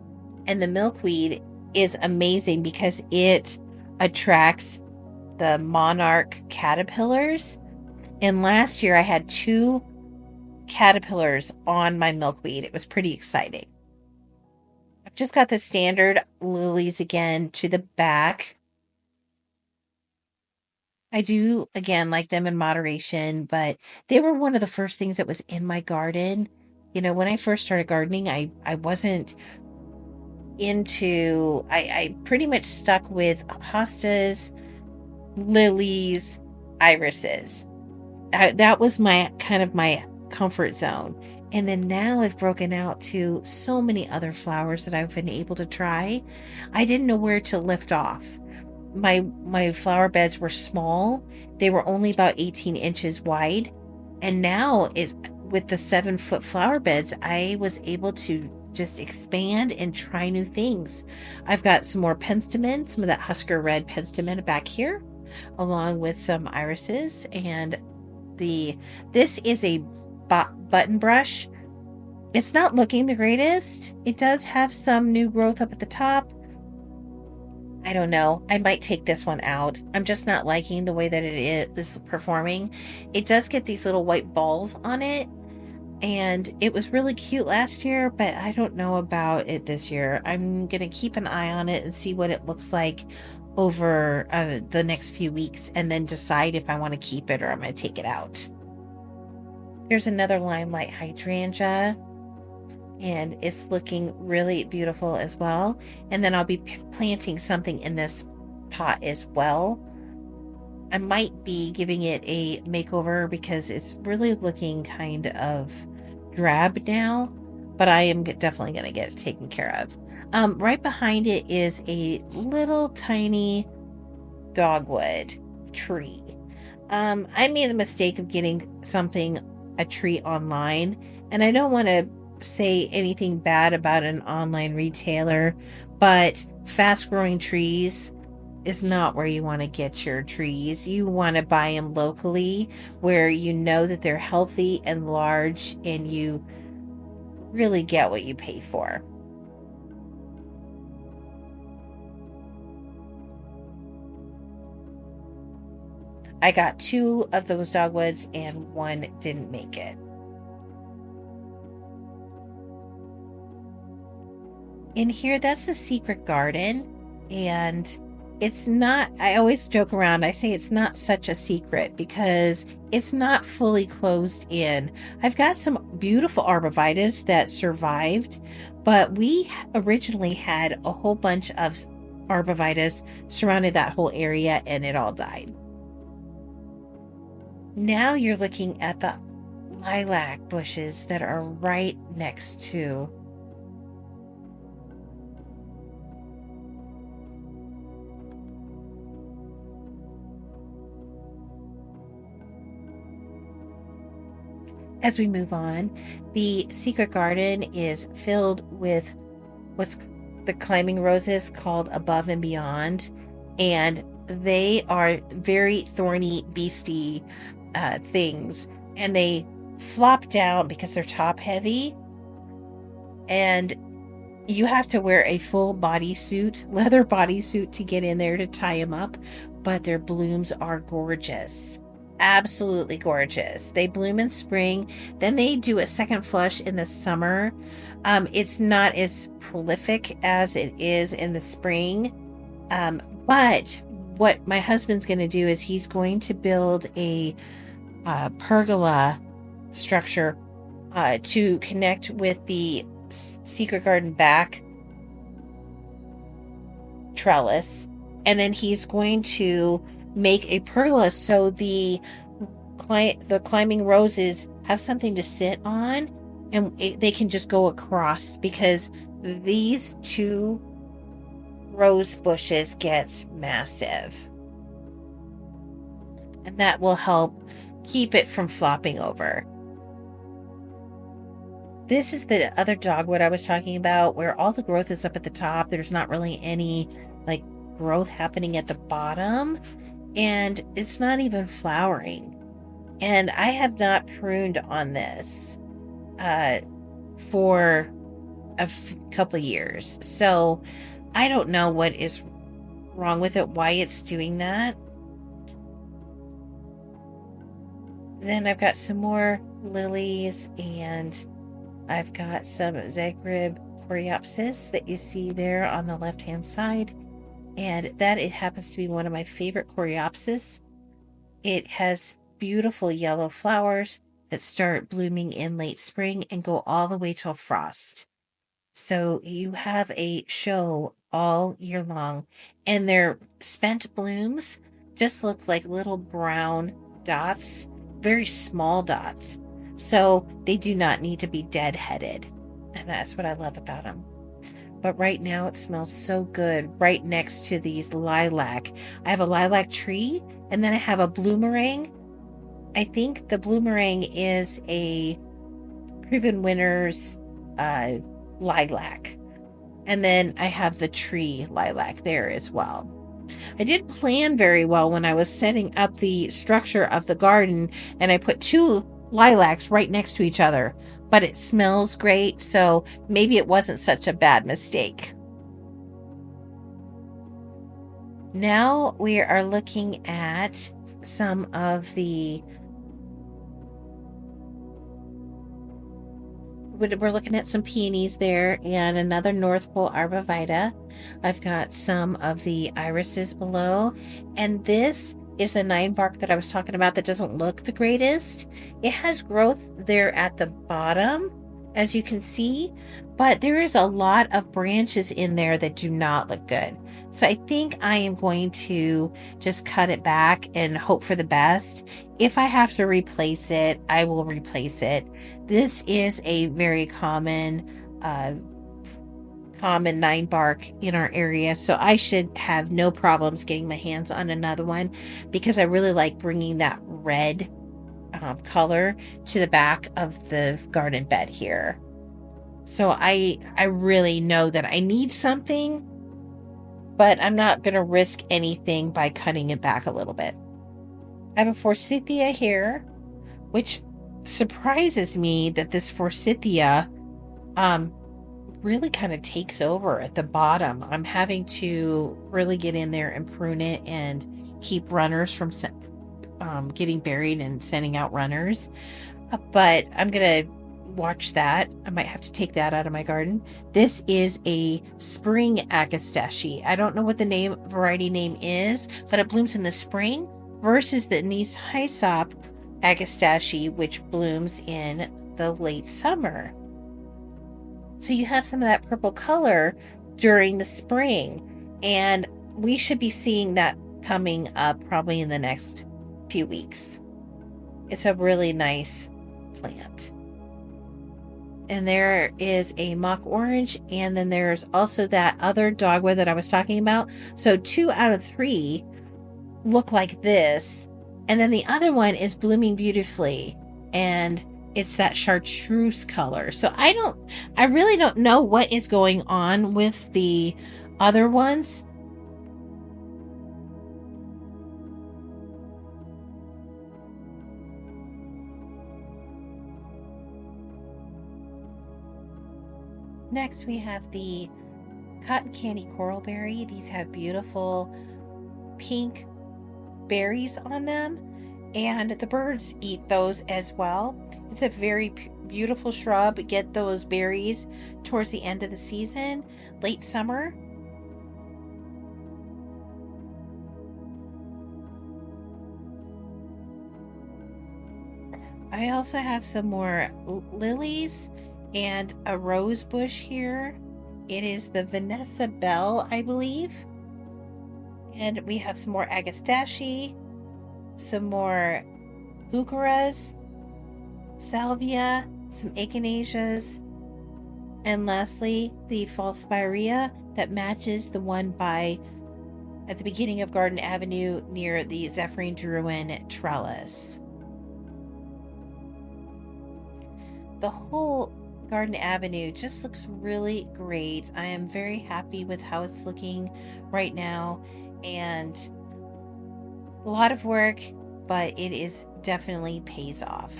And the milkweed is amazing because it attracts the monarch caterpillars. And last year I had 2 caterpillars on my milkweed. It was pretty exciting. I've just got the standard lilies again to the back. I do, again, like them in moderation, but they were one of the first things that was in my garden. You know, when I first started gardening, I wasn't into, I pretty much stuck with hostas, lilies, irises. That was my kind of my comfort zone. And then now I've broken out to so many other flowers that I've been able to try. I didn't know where to lift off. My flower beds were small. They were only about 18 inches wide. And now it with the 7-foot flower beds, I was able to just expand and try new things. I've got some more penstemon, some of that Husker red penstemon back here, along with some irises, and this is a button brush. It's not looking the greatest. It does have some new growth up at the top. I don't know. I might take this one out. I'm just not liking the way that it is performing. It does get these little white balls on it, and it was really cute last year, but I don't know about it this year. I'm going to keep an eye on it and see what it looks like over the next few weeks, and then decide if I want to keep it or I'm going to take it out. Here's another limelight hydrangea, and it's looking really beautiful as well. And then I'll be planting something in this pot as well. I might be giving it a makeover because it's really looking kind of drab now, but I am definitely going to get it taken care of. Right behind it is a little tiny dogwood tree. I made the mistake of getting a tree online, and I don't want to say anything bad about an online retailer, but fast growing trees is not where you want to get your trees. You want to buy them locally where you know that they're healthy and large and you really get what you pay for. I got 2 of those dogwoods and 1 didn't make it. In here, that's the secret garden, and it's not, I always joke around, I say it's not such a secret because it's not fully closed in. I've got some beautiful arborvitaes that survived, but we originally had a whole bunch of arborvitaes surrounded that whole area and it all died. Now you're looking at the lilac bushes that are right next to As we move on, the secret garden is filled with what's the climbing roses called Above and Beyond, and they are very thorny, beastie things, and they flop down because they're top heavy, and you have to wear a full bodysuit, leather bodysuit, to get in there to tie them up, but their blooms are gorgeous. Absolutely gorgeous. They bloom in spring, then they do a second flush in the summer. It's not as prolific as it is in the spring, but what my husband's going to do is he's going to build a pergola structure to connect with the secret garden back trellis, and then he's going to make a pergola so the climbing roses have something to sit on, and they can just go across, because these two rose bushes get massive, and that will help keep it from flopping over. This is the other dogwood I was talking about, where all the growth is up at the top. There's not really any like growth happening at the bottom, and it's not even flowering. And I have not pruned on this uh, for couple years. So I don't know what is wrong with it, why it's doing that. Then I've got some more lilies, and I've got some Zagreb coreopsis that you see there on the left-hand side. And that, it happens to be one of my favorite coreopsis. It has beautiful yellow flowers that start blooming in late spring and go all the way till frost. So you have a show all year long, and their spent blooms just look like little brown dots, very small dots. So they do not need to be dead-headed. And that's what I love about them. But right now it smells so good right next to these lilac. I have a lilac tree, and then I have a bloomerang. I think the bloomerang is a Proven Winners lilac. And then I have the tree lilac there as well. I did plan very well when I was setting up the structure of the garden, and I put two lilacs right next to each other, but it smells great, so maybe it wasn't such a bad mistake. Now we are looking at some of the we're looking at some peonies there, and another North Pole arborvitae. I've got some of the irises below, and this is the 9-bark that I was talking about that doesn't look the greatest. It has growth there at the bottom, as you can see, but there is a lot of branches in there that do not look good. So I think I am going to just cut it back and hope for the best. If I have to replace it, I will replace it. This is a very common 9-bark in our area, so I should have no problems getting my hands on another one, because I really like bringing that red color to the back of the garden bed here. So I really know that I need something, but I'm not going to risk anything by cutting it back a little bit. I have a forsythia here, which surprises me that this forsythia really kind of takes over at the bottom. I'm having to really get in there and prune it and keep runners from getting buried and sending out runners. But I'm going to watch that. I might have to take that out of my garden. This is a spring agastache. I don't know what the variety name is, but it blooms in the spring, versus the anise hyssop agastache, which blooms in the late summer. So you have some of that purple color during the spring, and we should be seeing that coming up probably in the next few weeks. It's a really nice plant. And there is a mock orange, and then there's also that other dogwood that I was talking about. So 2 out of 3 look like this, and then the other one is blooming beautifully, and it's that chartreuse color. So I really don't know what is going on with the other ones. Next, we have the cotton candy coralberry. These have beautiful pink berries on them, and the birds eat those as well. It's a very beautiful shrub. Get those berries towards the end of the season, late summer. I also have some more lilies and a rose bush here. It is the Vanessa Bell, I believe. And we have some more agastache, some more eucharas, salvia, some echinacеas, and lastly, the false spirea that matches the one by at the beginning of Garden Avenue near the Zephyrine Druin trellis. The whole Garden Avenue just looks really great. I am very happy with how it's looking right now, and a lot of work, but it is definitely pays off.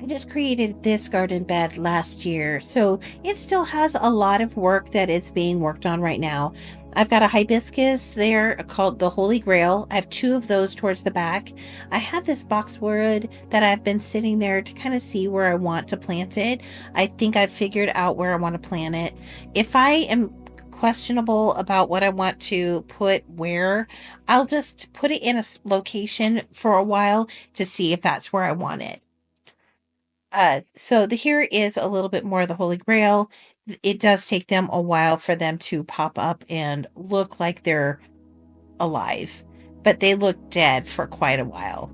I just created this garden bed last year, so it still has a lot of work that is being worked on right now. I've got a hibiscus there called the Holy Grail. I have two of those towards the back. I have this boxwood that I've been sitting there to kind of see where I want to plant it. I think I've figured out where I want to plant it. If I am questionable about what I want to put where, I'll just put it in a location for a while to see if that's where I want it. Here is a little bit more of the Holy Grail. It does take them a while for them to pop up and look like they're alive, but they look dead for quite a while.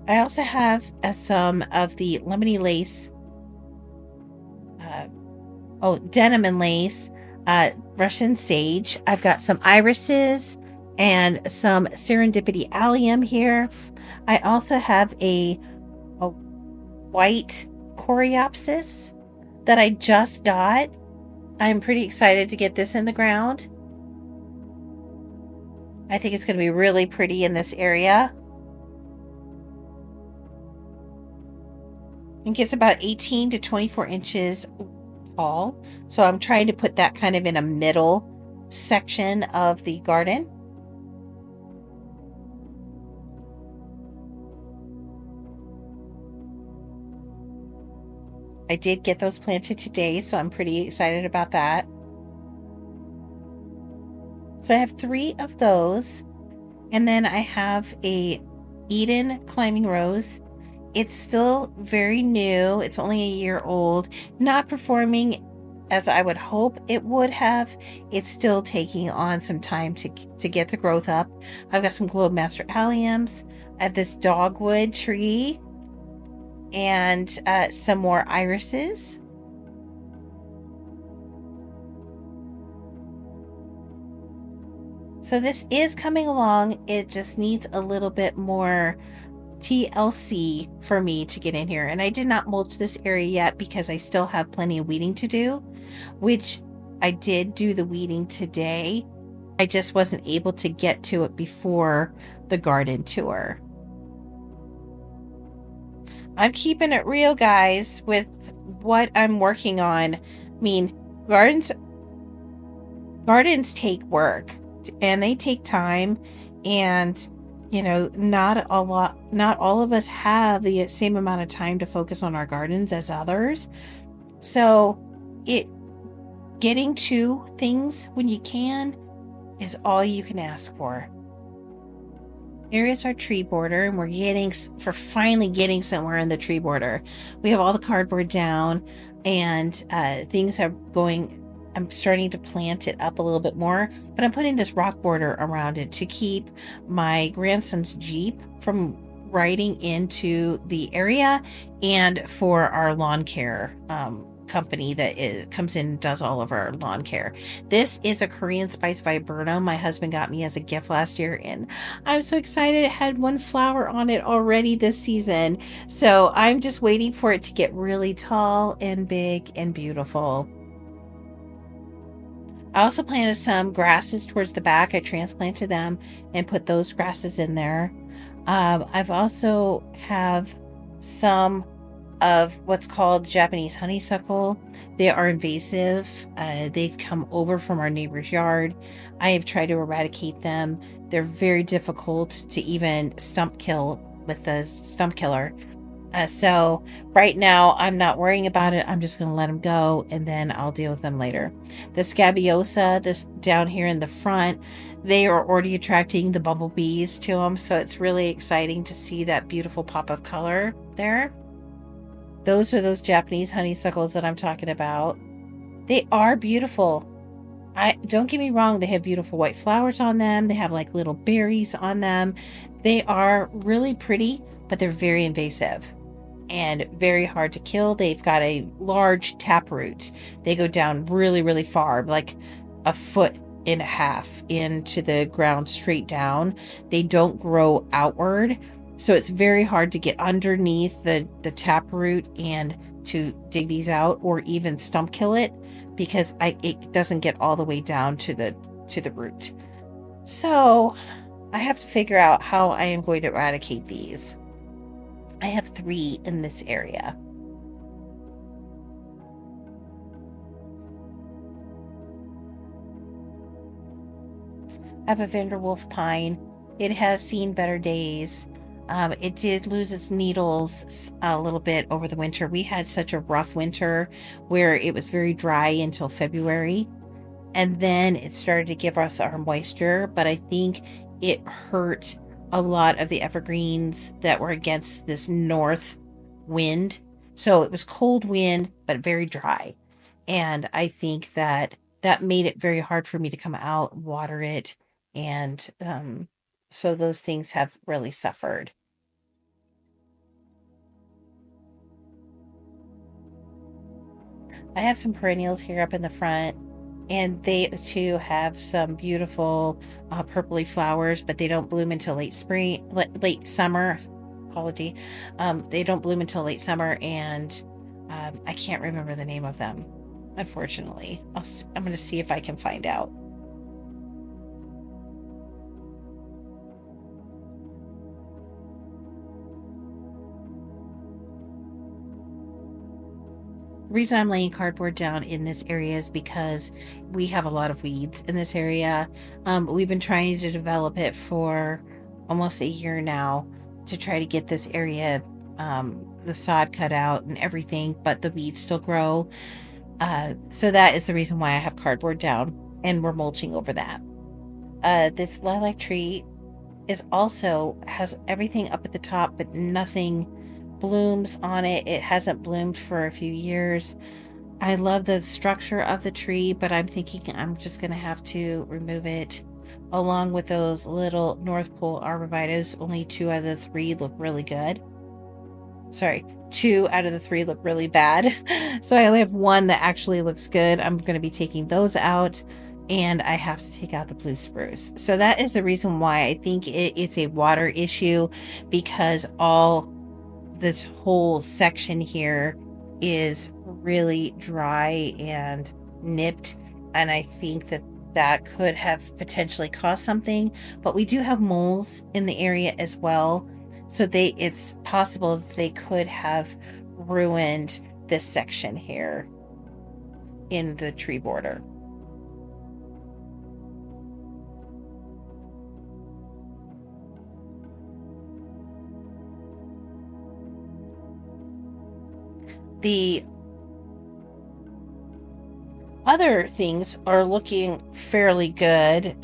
I also have some of the lemony lace, denim and lace, Russian sage. I've got some irises and some serendipity allium here. I also have a white coreopsis that I just got. I'm pretty excited to get this in the ground. I think it's going to be really pretty in this area. It gets about 18 to 24 inches tall. So I'm trying to put that kind of in a middle section of the garden. I did get those planted today, so I'm pretty excited about that. So I have 3 of those. And then I have a Eden climbing rose. It's still very new. It's only a year old. Not performing as I would hope it would have. It's still taking on some time to get the growth up. I've got some Globemaster alliums. I have this dogwood tree and some more irises. So this is coming along. It just needs a little bit more TLC for me to get in here. And I did not mulch this area yet because I still have plenty of weeding to do, which I did do the weeding today. I just wasn't able to get to it before the garden tour. I'm keeping it real, guys, with what I'm working on. I mean, gardens take work and they take time, and not all of us have the same amount of time to focus on our gardens as others. So getting to things when you can is all you can ask for. Here is our tree border, and we're finally getting somewhere in the tree border. We have all the cardboard down, and things are going. I'm starting to plant it up a little bit more, but I'm putting this rock border around it to keep my grandson's Jeep from riding into the area, and for our lawn care company that comes in and does all of our lawn care. This is a Korean spice viburnum my husband got me as a gift last year, and I'm so excited. It had one flower on it already this season, so I'm just waiting for it to get really tall and big and beautiful. I also planted some grasses towards the back. I transplanted them and put those grasses in there. I've also have some of what's called Japanese honeysuckle. They are invasive. They've come over from our neighbor's yard. I have tried to eradicate them. They're very difficult to even stump kill with the stump killer. So right now I'm not worrying about it. I'm just going to let them go, and then I'll deal with them later. The scabiosa, this down here in the front, they are already attracting the bumblebees to them. So it's really exciting to see that beautiful pop of color there. Those are those Japanese honeysuckles that I'm talking about. They are beautiful. I don't get me wrong, they have beautiful white flowers on them. They have like little berries on them. They are really pretty, but they're very invasive and very hard to kill. They've got a large taproot. They go down really, really far, like a foot and a half into the ground straight down. They don't grow outward. So it's very hard to get underneath the taproot and to dig these out or even stump kill it because it doesn't get all the way down to the root. So I have to figure out how I am going to eradicate these. I have 3 in this area. I have a Vanderwolf pine. It has seen better days. It did lose its needles a little bit over the winter. We had such a rough winter where it was very dry until February. And then it started to give us our moisture, but I think it hurt a lot of the evergreens that were against this north wind. So it was cold wind, but very dry. And I think that made it very hard for me to come out, water it. And so those things have really suffered. I have some perennials here up in the front, and they too have some beautiful purpley flowers, but they don't bloom until late spring, late summer. Apology. They don't bloom until late summer, and I can't remember the name of them, unfortunately. I'm going to see if I can find out. The reason I'm laying cardboard down in this area is because we have a lot of weeds in this area. We've been trying to develop it for almost a year now to try to get this area, the sod cut out and everything, but the weeds still grow. So that is the reason why I have cardboard down and we're mulching over that. This lilac tree is also has everything up at the top, but nothing blooms on it. It hasn't bloomed for a few years. I love the structure of the tree, but I'm thinking I'm just going to have to remove it along with those little North Pole arborvitaes. Only 2 out of the 3 look really good. Sorry, 2 out of the 3 look really bad. So I only have 1 that actually looks good. I'm going to be taking those out, and I have to take out the blue spruce. So that is the reason why I think it's a water issue, because all this whole section here is really dry and nipped, and I think that could have potentially caused something. But we do have moles in the area as well, so it's possible that they could have ruined this section here in the tree border. The other things are looking fairly good.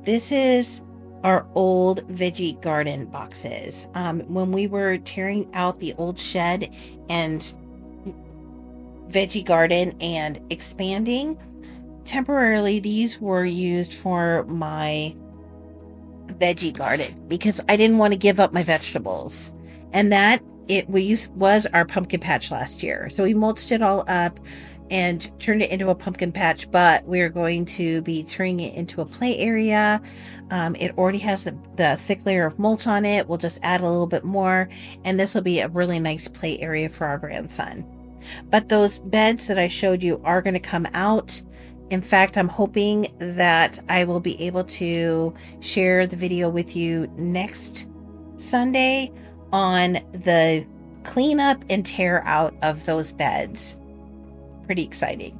This is our old veggie garden boxes. When we were tearing out the old shed and veggie garden and expanding, temporarily these were used for my veggie garden because I didn't want to give up my vegetables. And was our pumpkin patch last year. So we mulched it all up and turned it into a pumpkin patch, but we're going to be turning it into a play area. It already has the thick layer of mulch on it. We'll just add a little bit more, and this will be a really nice play area for our grandson. But those beds that I showed you are going to come out. In fact, I'm hoping that I will be able to share the video with you next Sunday on the cleanup and tear out of those beds. Pretty exciting.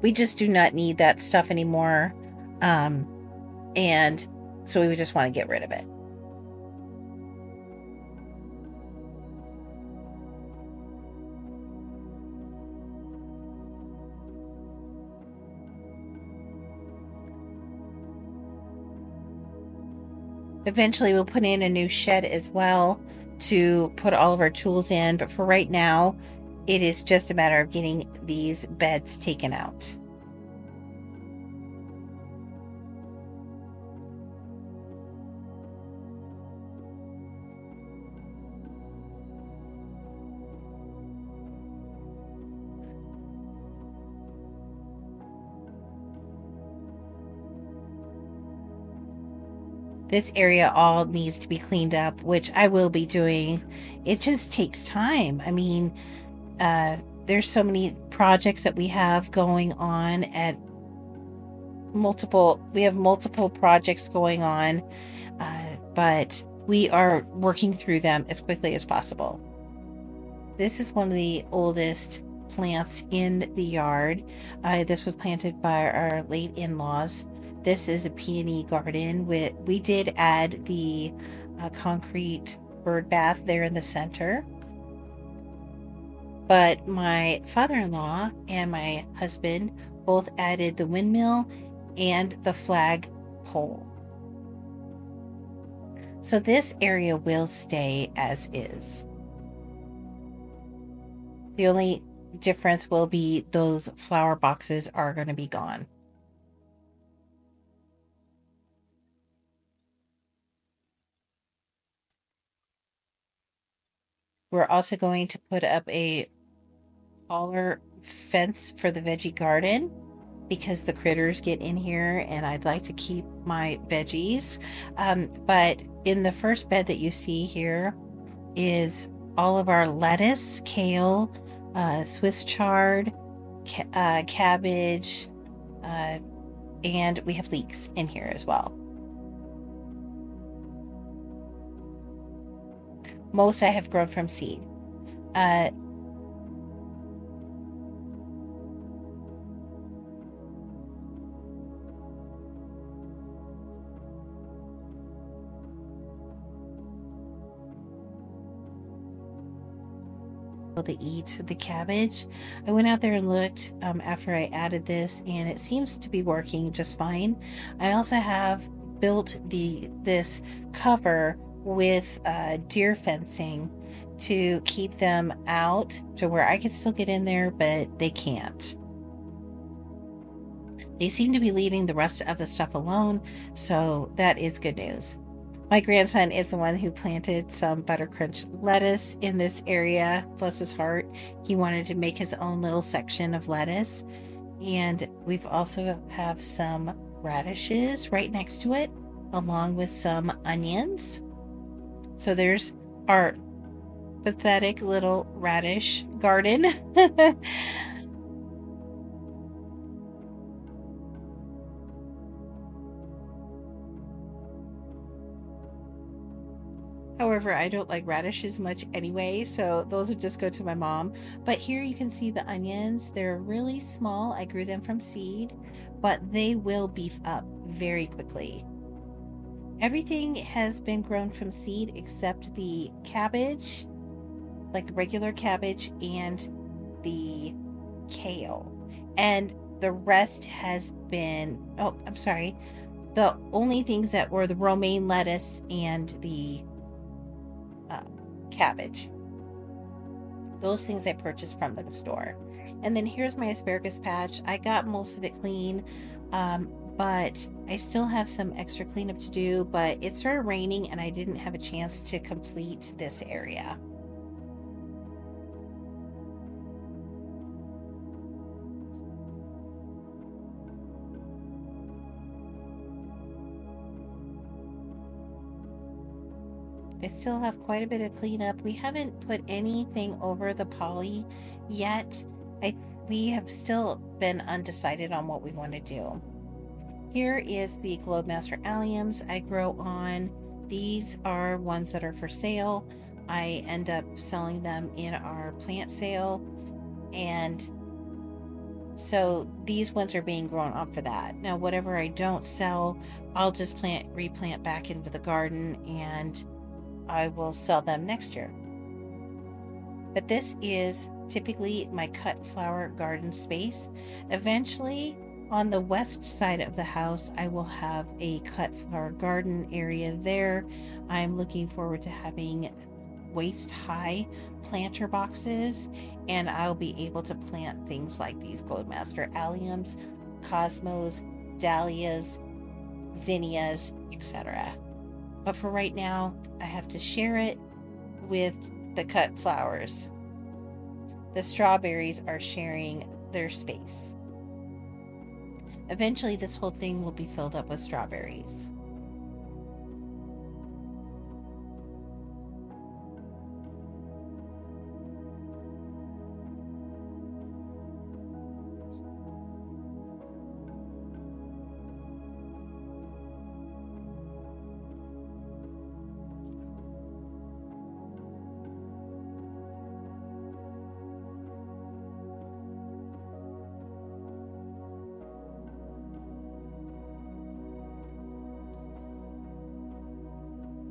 We just do not need that stuff anymore. And so we just want to get rid of it. Eventually, we'll put in a new shed as well to put all of our tools in, but for right now, it is just a matter of getting these beds taken out. This area all needs to be cleaned up, which I will be doing. It just takes time. I mean, uh, there's so many projects that we have going on at we have multiple projects going on, but we are working through them as quickly as possible. This is one of the oldest plants in the yard. This was planted by our late in-laws. This is a peony garden. We did add the concrete bird bath there in the center. But my father-in-law and my husband both added the windmill and the flag pole. So this area will stay as is. The only difference will be those flower boxes are going to be gone. We're also going to put up a taller fence for the veggie garden because the critters get in here and I'd like to keep my veggies. But in the first bed that you see here is all of our lettuce, kale, Swiss chard, cabbage, and we have leeks in here as well. Most I have grown from seed. Uh, to eat the cabbage. I went out there and looked after I added this, and it seems to be working just fine. I also have built this cover with deer fencing to keep them out to where I can still get in there, but they can't. They seem to be leaving the rest of the stuff alone, so that is good news. My grandson is the one who planted some buttercrunch lettuce in this area. Bless his heart. He wanted to make his own little section of lettuce. And we've also have some radishes right next to it, along with some onions. So there's our pathetic little radish garden. However, I don't like radishes much anyway, so those would just go to my mom. But here you can see the onions. They're really small. I grew them from seed, but they will beef up very quickly. Everything has been grown from seed except the cabbage, like regular cabbage, and the kale. And the rest has been, oh, I'm sorry. The only things that were the romaine lettuce and the cabbage. Those things I purchased from the store. And then here's my asparagus patch. I got most of it clean, but I still have some extra cleanup to do, but it started raining and I didn't have a chance to complete this area. I still have quite a bit of cleanup. We haven't put anything over the poly yet. We have still been undecided on what we want to do. Here is the Globemaster alliums I grow on. These are ones that are for sale. I end up selling them in our plant sale, and so these ones are being grown on for that. Now, whatever I don't sell, I'll just replant back into the garden, and I will sell them next year. But this is typically my cut flower garden space. Eventually, On the west side of the house, I will have a cut flower garden area there. I'm looking forward to having waist high planter boxes, and I'll be able to plant things like these Goldmaster alliums, cosmos, dahlias, zinnias, etc. But for right now, I have to share it with the cut flowers. The strawberries are sharing their space. Eventually, this whole thing will be filled up with strawberries.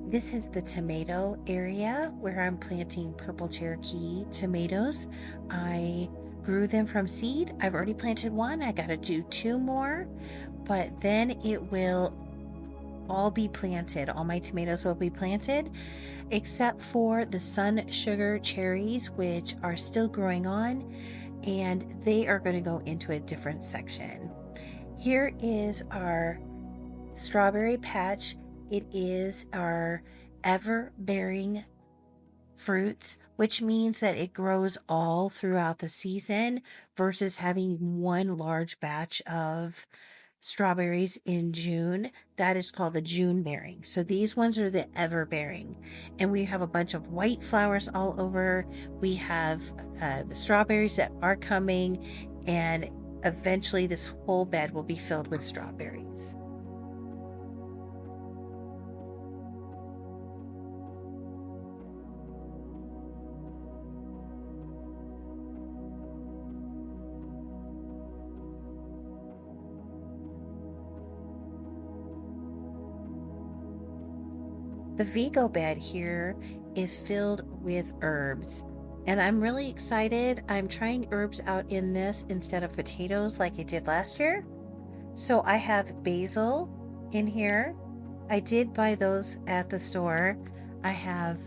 This is the tomato area where I'm planting purple Cherokee tomatoes. I grew them from seed. I've already planted one. I got to do two more, but then it will all be planted. All my tomatoes will be planted, except for the sun sugar cherries, which are still growing on, and they are going to go into a different section. Here is our strawberry patch. It is our ever bearing fruits, which means that it grows all throughout the season versus having one large batch of strawberries in June. That is called the June bearing. So these ones are the ever bearing. And we have a bunch of white flowers all over. We have the strawberries that are coming, and eventually this whole bed will be filled with strawberries. The Vigo bed here is filled with herbs, and I'm really excited. I'm trying herbs out in this instead of potatoes like I did last year. So I have basil in here. I did buy those at the store. I have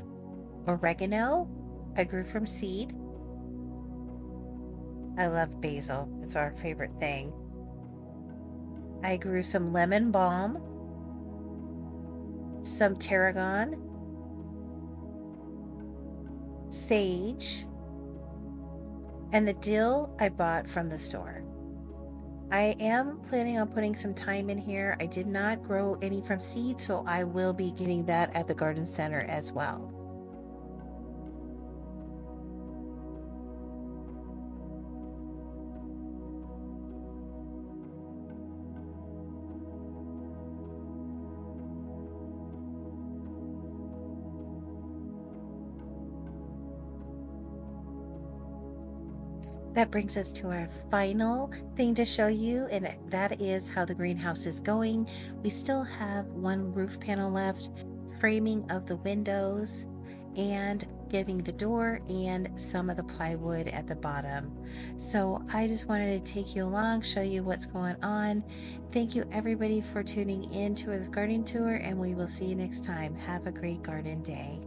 oregano. I grew from seed. I love basil. It's our favorite thing. I grew some lemon balm, some tarragon, sage, and the dill I bought from the store. I am planning on putting some thyme in here. I did not grow any from seed, so I will be getting that at the garden center as well. That brings us to our final thing to show you, and that is how the greenhouse is going. We still have one roof panel left, framing of the windows, and getting the door and some of the plywood at the bottom. So I just wanted to take you along, show you what's going on. Thank you everybody for tuning in to this gardening tour, and we will see you next time. Have a great garden day.